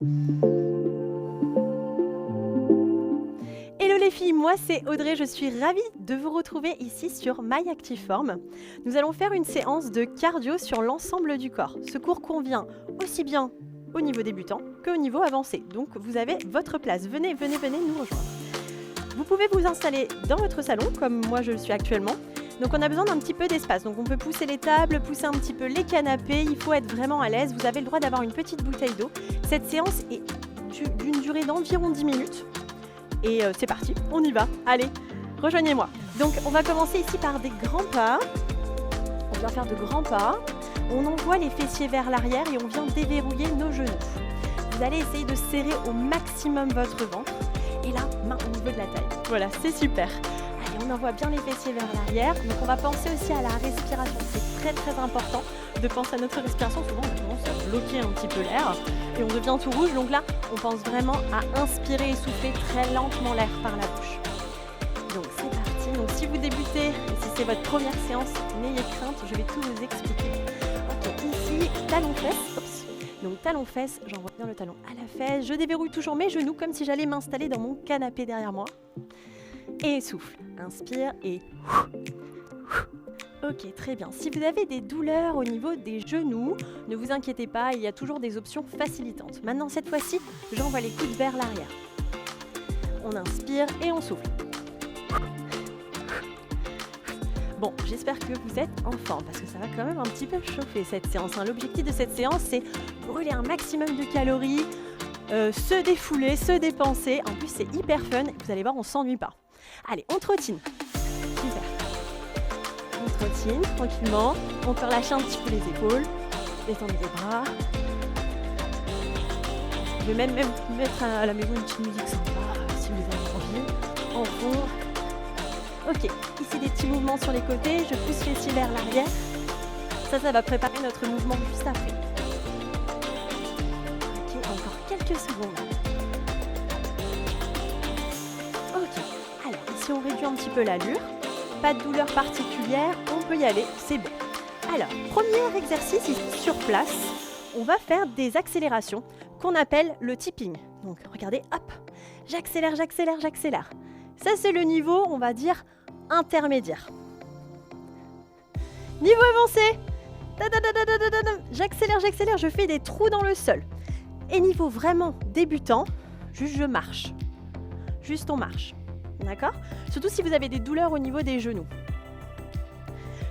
Hello les filles, moi c'est Audrey, je suis ravie de vous retrouver ici sur MyActiveForm. Nous allons faire une séance de cardio sur l'ensemble du corps. Ce cours convient aussi bien au niveau débutant qu'au niveau avancé. Donc vous avez votre place, venez nous rejoindre. Vous pouvez vous installer dans votre salon comme moi je le suis actuellement. Donc on a besoin d'un petit peu d'espace, donc on peut pousser les tables, pousser un petit peu les canapés, il faut être vraiment à l'aise. Vous avez le droit d'avoir une petite bouteille d'eau. Cette séance est d'une durée d'environ 10 minutes. Et c'est parti, on y va, allez, rejoignez-moi. Donc on va commencer ici par des grands pas. On vient faire de grands pas. On envoie les fessiers vers l'arrière et on vient déverrouiller nos genoux. Vous allez essayer de serrer au maximum votre ventre. Et là, main au niveau de la taille. Voilà, c'est super. Allez, on envoie bien les fessiers vers l'arrière. Donc on va penser aussi à la respiration. C'est très important de penser à notre respiration. Souvent on commence à bloquer un petit peu l'air et on devient tout rouge. Donc là, on pense vraiment à inspirer et souffler très lentement l'air par la bouche. Donc c'est parti. Donc si vous débutez, et si c'est votre première séance, n'ayez crainte, je vais tout vous expliquer. Ok, ici, talon-fesse. Oups. Donc talon-fesse, j'envoie bien le talon à la fesse. Je déverrouille toujours mes genoux comme si j'allais m'installer dans mon canapé derrière moi. Et souffle. Inspire et... Ok, très bien. Si vous avez des douleurs au niveau des genoux, ne vous inquiétez pas, il y a toujours des options facilitantes. Maintenant, cette fois-ci, j'envoie les coudes vers l'arrière. On inspire et on souffle. Bon, j'espère que vous êtes en forme parce que ça va quand même un petit peu chauffer cette séance. L'objectif de cette séance, c'est brûler un maximum de calories, se défouler, se dépenser. En plus, c'est hyper fun. Vous allez voir, on ne s'ennuie pas. Allez, on trottine. Super. On trottine tranquillement. On peut relâcher un petit peu les épaules. Détendre les bras. Je vais même mettre à la maison une petite musique sympa si vous avez envie. En fond. Ok, ici des petits mouvements sur les côtés. Je pousse les pieds vers l'arrière. Ça va préparer notre mouvement juste après. Ok, encore quelques secondes. Ok, alors ici on réduit un petit peu l'allure. Pas de douleur particulière, on peut y aller, c'est bon. Alors, premier exercice ici sur place, on va faire des accélérations qu'on appelle le tipping. Donc regardez, hop, j'accélère. Ça c'est le niveau, on va dire, intermédiaire. Niveau avancé, j'accélère, je fais des trous dans le sol. Et niveau vraiment débutant, juste je marche. Juste on marche. D'accord ? Surtout si vous avez des douleurs au niveau des genoux.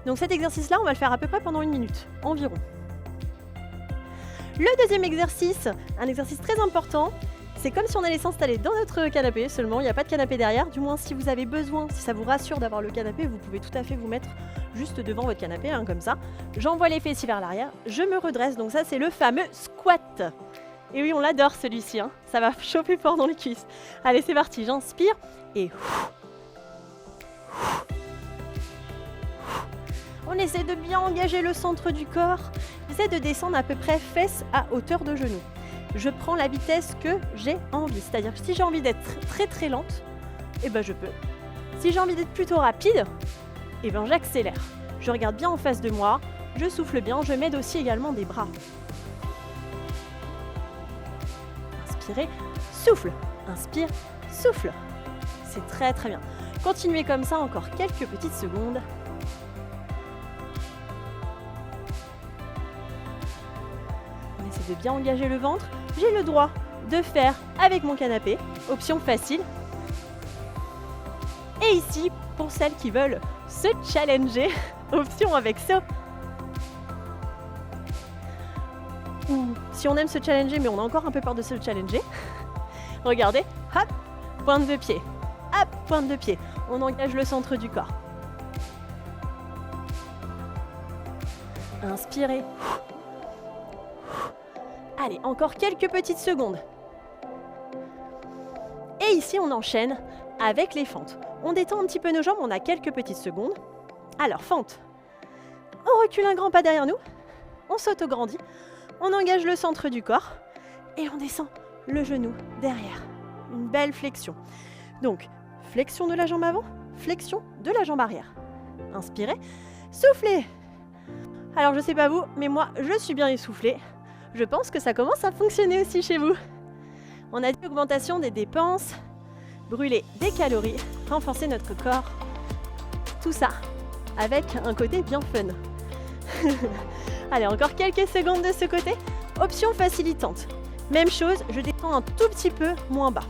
Donc cet exercice-là, on va le faire à peu près pendant 1 minute, environ. Le deuxième exercice, un exercice très important, c'est comme si on allait s'installer dans notre canapé, seulement il n'y a pas de canapé derrière. Du moins, si vous avez besoin, si ça vous rassure d'avoir le canapé, vous pouvez tout à fait vous mettre juste devant votre canapé, comme ça. J'envoie les fessiers vers l'arrière, je me redresse, donc ça c'est le fameux squat. Et oui, on l'adore celui-ci, ça va chauffer fort dans les cuisses. Allez, c'est parti, j'inspire et... On essaie de bien engager le centre du corps. J'essaie de descendre à peu près fesses à hauteur de genoux. Je prends la vitesse que j'ai envie. C'est-à-dire que si j'ai envie d'être très lente, je peux. Si j'ai envie d'être plutôt rapide, j'accélère. Je regarde bien en face de moi, je souffle bien, je m'aide aussi également des bras. Inspirez, souffle. Inspire, souffle. C'est très bien. Continuez comme ça encore quelques petites secondes. On essaie de bien engager le ventre. J'ai le droit de faire avec mon canapé, option facile. Et ici, pour celles qui veulent se challenger, option avec saut. Ou si on aime se challenger, mais on a encore un peu peur de se challenger, regardez, hop, pointe de pied, hop, pointe de pied. On engage le centre du corps. Inspirez. Allez, encore quelques petites secondes. Et ici, on enchaîne avec les fentes. On détend un petit peu nos jambes, on a quelques petites secondes. Alors, fente. On recule un grand pas derrière nous. On s'auto-grandit. On engage le centre du corps. Et on descend le genou derrière. Une belle flexion. Donc, flexion de la jambe avant, flexion de la jambe arrière. Inspirez, soufflez. Alors, je sais pas vous, mais moi, je suis bien essoufflée. Je pense que ça commence à fonctionner aussi chez vous. On a dit augmentation des dépenses, brûler des calories, renforcer notre corps. Tout ça avec un côté bien fun. Allez, encore quelques secondes de ce côté. Option facilitante. Même chose, je descends un tout petit peu moins bas.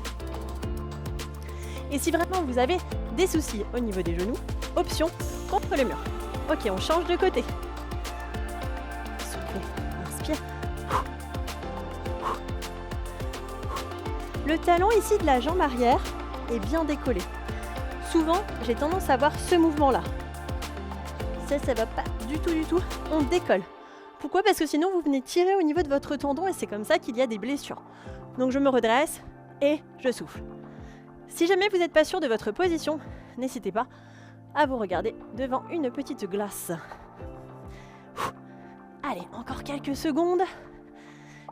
Et si vraiment vous avez des soucis au niveau des genoux, option contre le mur. Ok, on change de côté. Soufflez, inspire. Le talon ici de la jambe arrière est bien décollé. Souvent, j'ai tendance à avoir ce mouvement-là. Ça va pas du tout. On décolle. Pourquoi? Parce que sinon, vous venez tirer au niveau de votre tendon et c'est comme ça qu'il y a des blessures. Donc, je me redresse et je souffle. Si jamais vous n'êtes pas sûr de votre position, n'hésitez pas à vous regarder devant une petite glace. Allez, encore quelques secondes.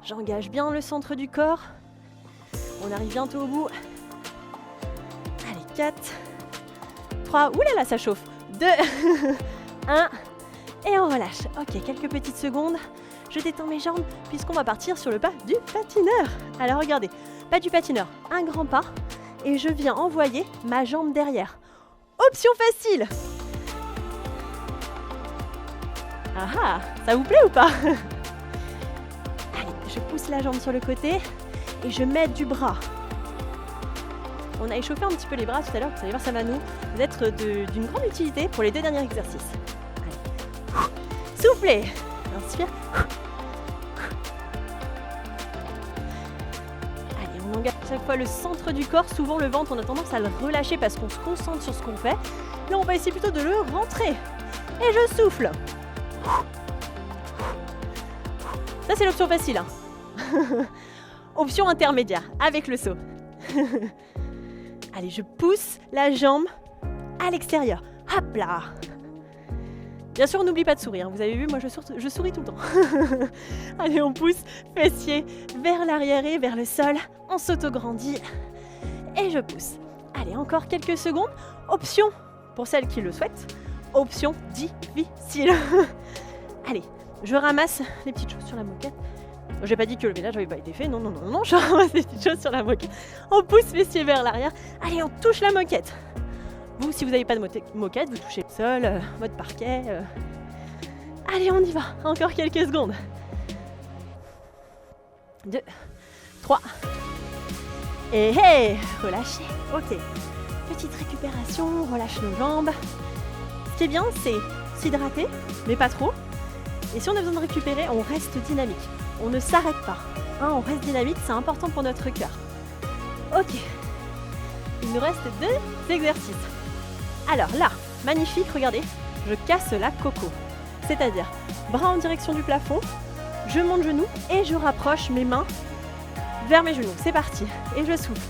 J'engage bien le centre du corps. On arrive bientôt au bout. Allez, 4, 3, oulala, ça chauffe. 2, 1, et on relâche. Ok, quelques petites secondes. Je détends mes jambes puisqu'on va partir sur le pas du patineur. Alors regardez, pas du patineur, un grand pas. Et je viens envoyer ma jambe derrière. Option facile. Ah ah, ça vous plaît ou pas? Allez, je pousse la jambe sur le côté et je mets du bras. On a échauffé un petit peu les bras tout à l'heure, vous allez voir, ça va nous être d'une grande utilité pour les 2 derniers exercices. Allez. Soufflez. Inspire. Allez, on engage à chaque fois le centre du corps. Souvent le ventre, on a tendance à le relâcher parce qu'on se concentre sur ce qu'on fait. Là, on va essayer plutôt de le rentrer. Et je souffle. Ça, c'est l'option facile. Hein. Option intermédiaire, avec le saut. Allez, je pousse la jambe à l'extérieur. Hop là. Bien sûr, on n'oublie pas de sourire. Vous avez vu, moi, je souris tout le temps. Allez, on pousse fessier vers l'arrière et vers le sol. On s'auto-grandit. Et je pousse. Allez, encore quelques secondes. Option, pour celles qui le souhaitent, option difficile. Allez, je ramasse les petites choses sur la moquette. J'ai pas dit que le ménage n'avait pas été fait. Non, je ramasse les petites choses sur la moquette. On pousse fessier vers l'arrière. Allez, on touche la moquette. Vous, si vous n'avez pas de moquette, vous touchez le sol, votre parquet. Allez, on y va. Encore quelques secondes. 2, 3. Et hey, relâchez. Ok. Petite récupération, on relâche nos jambes. Ce qui est bien, c'est s'hydrater, mais pas trop. Et si on a besoin de récupérer, on reste dynamique. On ne s'arrête pas. Hein, on reste dynamique, c'est important pour notre cœur. Ok. Il nous reste 2 exercices. Alors là, magnifique, regardez, je casse la coco. C'est-à-dire, bras en direction du plafond, je monte genoux et je rapproche mes mains vers mes genoux. C'est parti. Et je souffle.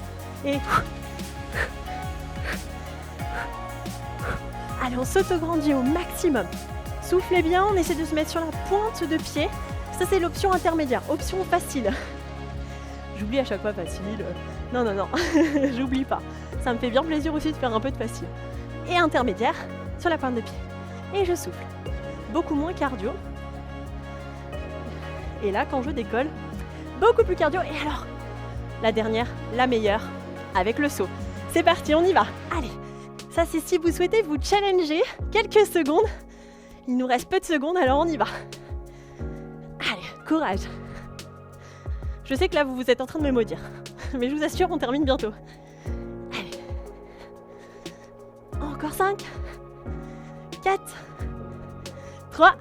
Et... Allez, on s'auto-grandit au maximum. Soufflez bien, on essaie de se mettre sur la pointe de pied. Ça, c'est l'option intermédiaire, option facile. J'oublie à chaque fois facile. Non, j'oublie pas. Ça me fait bien plaisir aussi de faire un peu de facile. Et intermédiaire, sur la pointe de pied. Et je souffle. Beaucoup moins cardio. Et là, quand je décolle, beaucoup plus cardio. Et alors, la dernière, la meilleure, avec le saut. C'est parti, on y va. Allez, ça c'est si vous souhaitez vous challenger quelques secondes. Il nous reste peu de secondes, alors on y va. Allez, courage. Je sais que là, vous êtes en train de me maudire. Mais je vous assure, on termine bientôt. Allez. Encore 5, 4, 3,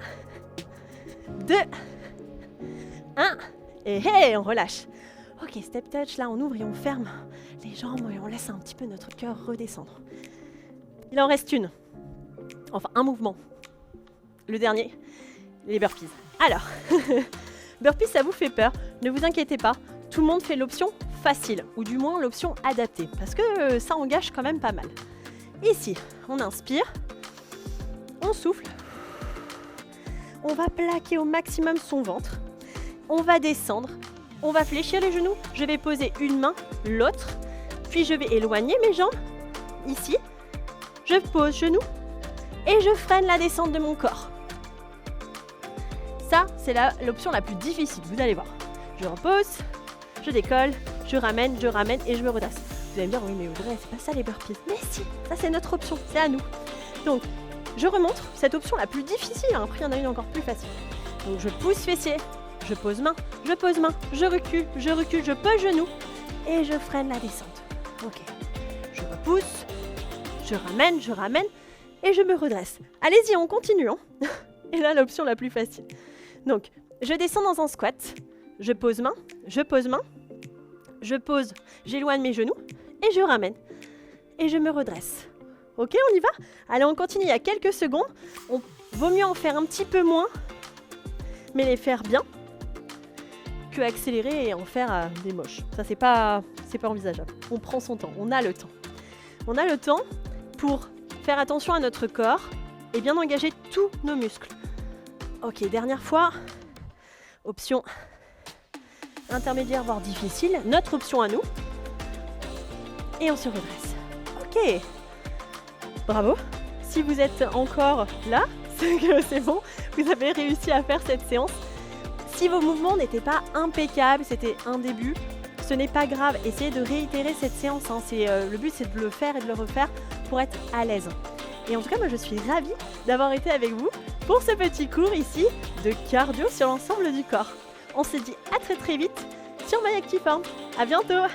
2, 1. Et hey, on relâche. Ok, step touch, là on ouvre et on ferme les jambes et on laisse un petit peu notre cœur redescendre. Il en reste une. Enfin, un mouvement. Le dernier, les burpees. Alors, burpees, ça vous fait peur. Ne vous inquiétez pas, tout le monde fait l'option facile, ou du moins l'option adaptée, parce que ça engage quand même pas mal. Ici, on inspire, on souffle, on va plaquer au maximum son ventre, on va descendre, on va fléchir les genoux, je vais poser une main, l'autre, puis je vais éloigner mes jambes, ici, je pose genoux, et je freine la descente de mon corps. Ça, c'est l'option la plus difficile, vous allez voir. Je repose, je décolle, je je ramène et je me redresse. Vous allez me dire, oui mais Audrey, c'est pas ça les burpees. Mais si, ça c'est notre option, c'est à nous. Donc, je remonte, cette option la plus difficile, hein. Après il y en a une encore plus facile. Donc je pousse fessier, je pose main, je recule, je pose genou et je freine la descente. Ok, je repousse, je ramène et je me redresse. Allez-y, on continue, hein. Et là, l'option la plus facile. Donc, je descends dans un squat, je pose main, j'éloigne mes genoux et je ramène. Et je me redresse. Ok, on y va? Allez, on continue, il y a quelques secondes. Vaut mieux en faire un petit peu moins, mais les faire bien, que accélérer et en faire des moches. Ça, c'est pas envisageable. On prend son temps, on a le temps. On a le temps pour faire attention à notre corps et bien engager tous nos muscles. Ok, dernière fois. Option intermédiaire, voire difficile. Notre option à nous. Et on se redresse. Ok. Bravo. Si vous êtes encore là, c'est que c'est bon. Vous avez réussi à faire cette séance. Si vos mouvements n'étaient pas impeccables, c'était un début, ce n'est pas grave. Essayez de réitérer cette séance. Hein. Le but, c'est de le faire et de le refaire pour être à l'aise. Et en tout cas, moi, je suis ravie d'avoir été avec vous pour ce petit cours ici de cardio sur l'ensemble du corps. On se dit à très très vite sur My Active Form. À bientôt!